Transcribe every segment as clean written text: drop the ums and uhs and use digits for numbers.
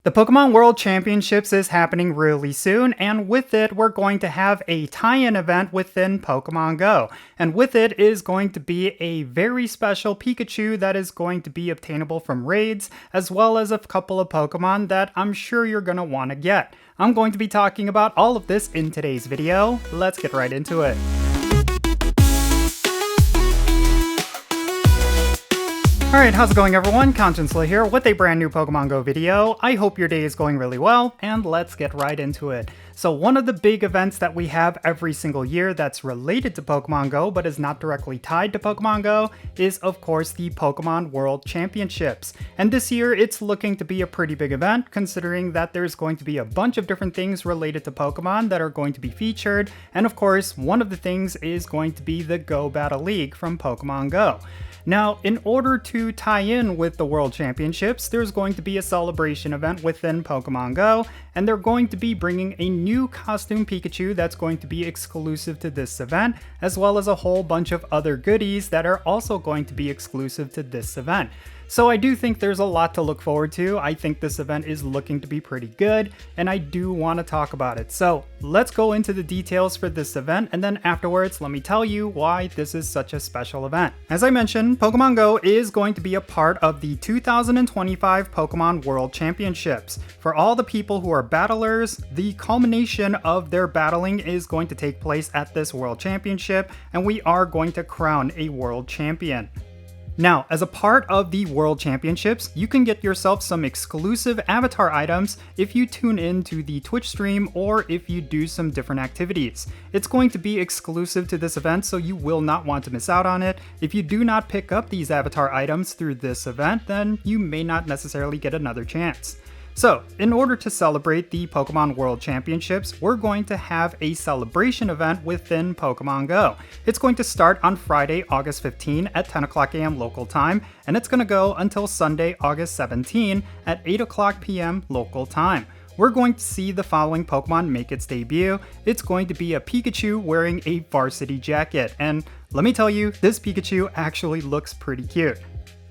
The Pokemon World Championships is happening really soon, and with it, we're going to have a tie-in event within Pokemon Go. And with it is going to be a very special Pikachu that is going to be obtainable from raids, as well as a couple of Pokemon that I'm sure you're going to want to get. I'm going to be talking about all of this in today's video. Let's get right into it. Alright, how's it going everyone? Jinsula here with a brand new Pokemon Go video. I hope your day is going really well, and let's get right into it. So one of the big events that we have every single year that's related to Pokemon Go but is not directly tied to Pokemon Go is of course the Pokemon World Championships. And this year it's looking to be a pretty big event considering that there's going to be a bunch of different things related to Pokemon that are going to be featured, and of course one of the things is going to be the Go Battle League from Pokemon Go. Now, in order to tie in with the World Championships, there's going to be a celebration event within Pokemon Go, and they're going to be bringing a new costume Pikachu that's going to be exclusive to this event, as well as a whole bunch of other goodies that are also going to be exclusive to this event. So I do think there's a lot to look forward to. I think this event is looking to be pretty good, and I do want to talk about it. So let's go into the details for this event, and then afterwards, let me tell you why this is such a special event. As I mentioned, Pokemon Go is going to be a part of the 2025 Pokemon World Championships. For all the people who are battlers, the culmination of their battling is going to take place at this World Championship, and we are going to crown a World Champion. Now, as a part of the World Championships, you can get yourself some exclusive avatar items if you tune in to the Twitch stream or if you do some different activities. It's going to be exclusive to this event, so you will not want to miss out on it. If you do not pick up these avatar items through this event, then you may not necessarily get another chance. So, in order to celebrate the Pokemon World Championships, we're going to have a celebration event within Pokemon Go. It's going to start on Friday, August 15 at 10 o'clock a.m. local time, and it's going to go until Sunday, August 17 at 8 o'clock p.m. local time. We're going to see the following Pokemon make its debut. It's going to be a Pikachu wearing a varsity jacket, and let me tell you, this Pikachu actually looks pretty cute.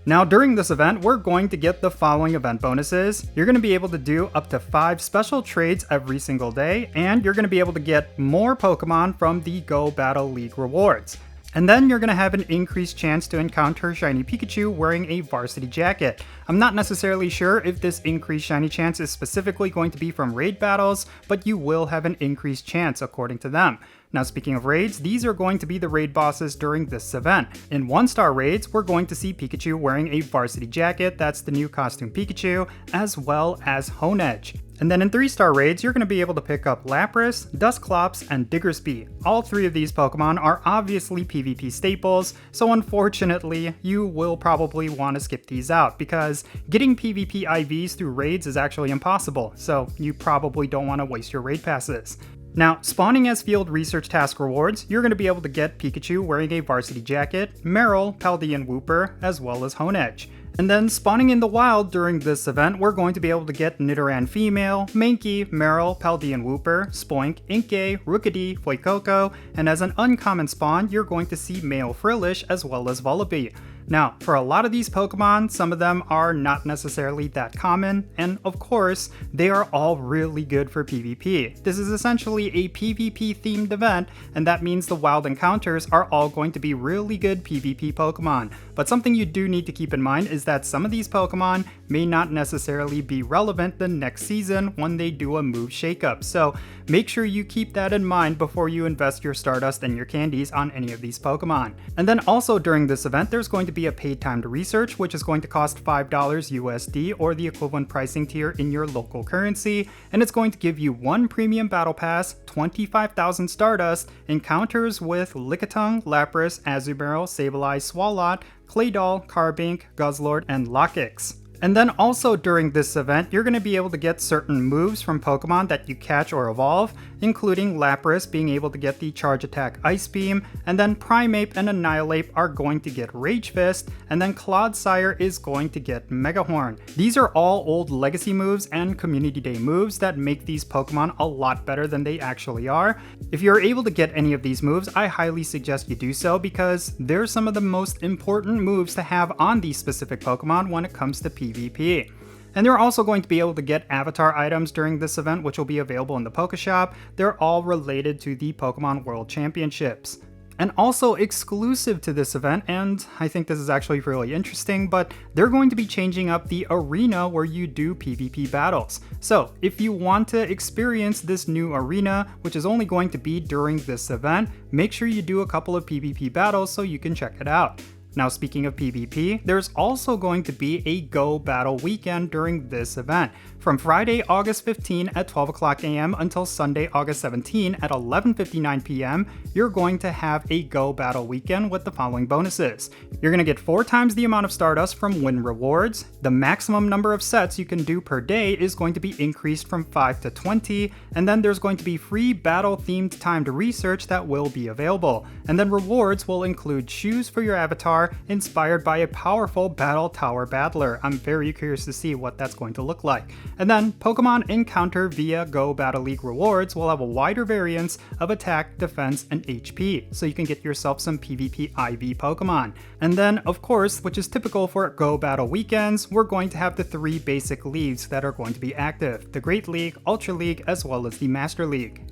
Now during this event, we're going to get the following event bonuses. You're going to be able to do up to 5 special trades every single day, and you're going to be able to get more Pokemon from the Go Battle League rewards. And then you're going to have an increased chance to encounter Shiny Pikachu wearing a varsity jacket. I'm not necessarily sure if this increased shiny chance is specifically going to be from raid battles, but you will have an increased chance according to them. Now speaking of raids, these are going to be the raid bosses during this event. In 1-star raids, we're going to see Pikachu wearing a varsity jacket, that's the new costume Pikachu, as well as Honedge. And then in 3-star raids, you're going to be able to pick up Lapras, Dusclops, and Diggersby. All 3 of these Pokemon are obviously PvP staples, so unfortunately, you will probably want to skip these out, because getting PvP IVs through raids is actually impossible, so you probably don't want to waste your raid passes. Now, spawning as field research task rewards, you're going to be able to get Pikachu wearing a varsity jacket, Marill, Paldean Wooper, as well as Honedge. And then spawning in the wild during this event, we're going to be able to get Nidoran Female, Mankey, Marill, Paldean Wooper, Spoink, Inkay, Rookidee, Fuecoco, and as an uncommon spawn, you're going to see Male Frillish as well as Vullaby. Now, for a lot of these Pokemon, some of them are not necessarily that common, and of course, they are all really good for PvP. This is essentially a PvP themed event, and that means the wild encounters are all going to be really good PvP Pokemon. But something you do need to keep in mind is that some of these Pokemon may not necessarily be relevant the next season when they do a move shakeup, so make sure you keep that in mind before you invest your Stardust and your candies on any of these Pokemon. And then also during this event, there's going to be a paid time to research, which is going to cost $5 USD or the equivalent pricing tier in your local currency, and it's going to give you 1 premium battle pass, 25,000 Stardust, encounters with Lickitung, Lapras, Azumarill, Sableye, Swalot, Claydol, Carbink, Guzzlord, and Lockix. And then also during this event, you're going to be able to get certain moves from Pokemon that you catch or evolve, including Lapras being able to get the Charge Attack Ice Beam, and then Primeape and Annihilape are going to get Rage Fist, and then Clodsire is going to get Megahorn. These are all old legacy moves and Community Day moves that make these Pokemon a lot better than they actually are. If you're able to get any of these moves, I highly suggest you do so because they're some of the most important moves to have on these specific Pokemon when it comes to PvP. And they're also going to be able to get avatar items during this event, which will be available in the Pokeshop. They're all related to the Pokemon World Championships. And also exclusive to this event, and I think this is actually really interesting, but they're going to be changing up the arena where you do PvP battles. So if you want to experience this new arena, which is only going to be during this event, make sure you do a couple of PvP battles so you can check it out. Now, speaking of PvP, there's also going to be a Go Battle weekend during this event. From Friday, August 15 at 12 o'clock a.m. until Sunday, August 17 at 11:59 p.m., you're going to have a Go Battle weekend with the following bonuses. You're going to get 4 times the amount of Stardust from win rewards. The maximum number of sets you can do per day is going to be increased from 5 to 20, and then there's going to be free battle-themed timed research that will be available. And then rewards will include shoes for your avatar, inspired by a powerful Battle Tower battler. I'm very curious to see what that's going to look like. And then Pokemon Encounter via Go Battle League rewards will have a wider variance of attack, defense, and HP, so you can get yourself some PvP IV Pokemon. And then, of course, which is typical for Go Battle weekends, we're going to have the 3 basic leagues that are going to be active: the Great League, Ultra League, as well as the Master League.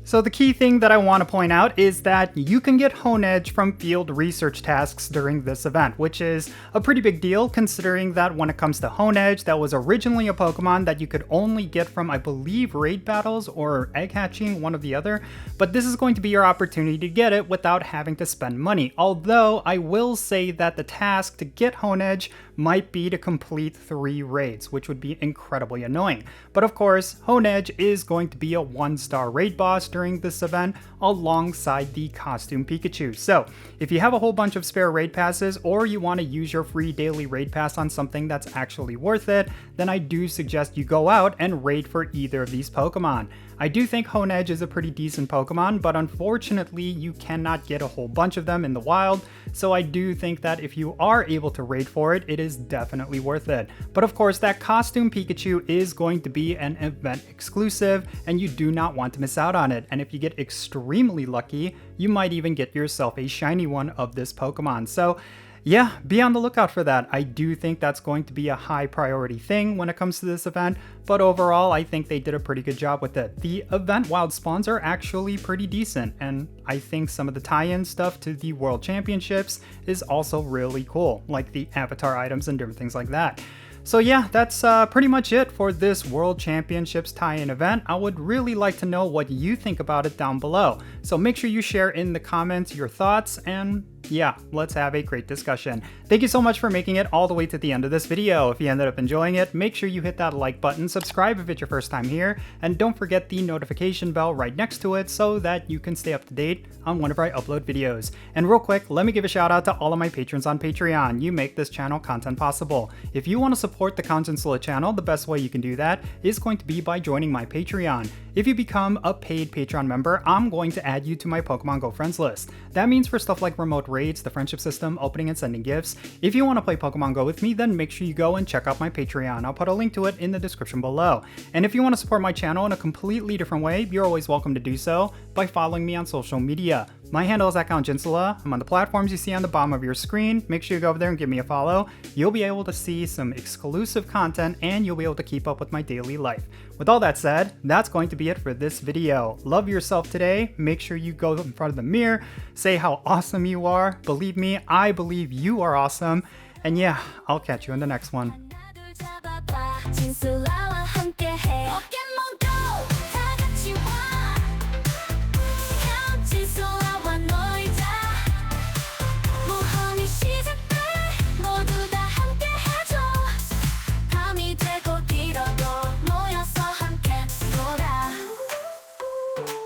So the key thing that I want to point out is that you can get Honedge from field research tasks during this event, which is a pretty big deal considering that when it comes to Honedge, that was originally a Pokemon that you could only get from, I believe, raid battles or egg hatching, one or the other, but this is going to be your opportunity to get it without having to spend money. Although I will say that the task to get Honedge might be to complete 3 raids, which would be incredibly annoying. But of course, Honedge is going to be a 1-star raid boss during this event alongside the costume Pikachu. So if you have a whole bunch of spare raid passes, or you want to use your free daily raid pass on something that's actually worth it, then I do suggest you go out and raid for either of these Pokemon. I do think Honedge is a pretty decent Pokemon, but unfortunately you cannot get a whole bunch of them in the wild, so I do think that if you are able to raid for it, it is definitely worth it. But of course, that costume Pikachu is going to be an event exclusive, and you do not want to miss out on it. And if you get extremely lucky, you might even get yourself a shiny one of this Pokemon. So yeah, be on the lookout for that. I do think that's going to be a high priority thing when it comes to this event, but overall I think they did a pretty good job with it. The event wild spawns are actually pretty decent, and I think some of the tie-in stuff to the World Championships is also really cool, like the avatar items and different things like that. So yeah, that's pretty much it for this World Championships tie-in event. I would really like to know what you think about it down below. So make sure you share in the comments your thoughts, and yeah, let's have a great discussion. Thank you so much for making it all the way to the end of this video. If you ended up enjoying it, make sure you hit that like button, subscribe if it's your first time here, and don't forget the notification bell right next to it so that you can stay up to date on whenever I upload videos. And real quick, let me give a shout out to all of my patrons on Patreon. You make this channel content possible. If you want to support the Jinsula channel, the best way you can do that is going to be by joining my Patreon. If you become a paid Patreon member, I'm going to add you to my Pokemon Go friends list. That means for stuff like remote raids, the friendship system, opening and sending gifts. If you want to play Pokemon Go with me, then make sure you go and check out my Patreon. I'll put a link to it in the description below. And if you want to support my channel in a completely different way, you're always welcome to do so by following me on social media. My handle is @Jinsula. I'm on the platforms you see on the bottom of your screen. Make sure you go over there and give me a follow. You'll be able to see some exclusive content, and you'll be able to keep up with my daily life. With all that said, that's going to be it for this video. Love yourself today. Make sure you go in front of the mirror, say how awesome you are. Believe me, I believe you are awesome. And yeah, I'll catch you in the next one.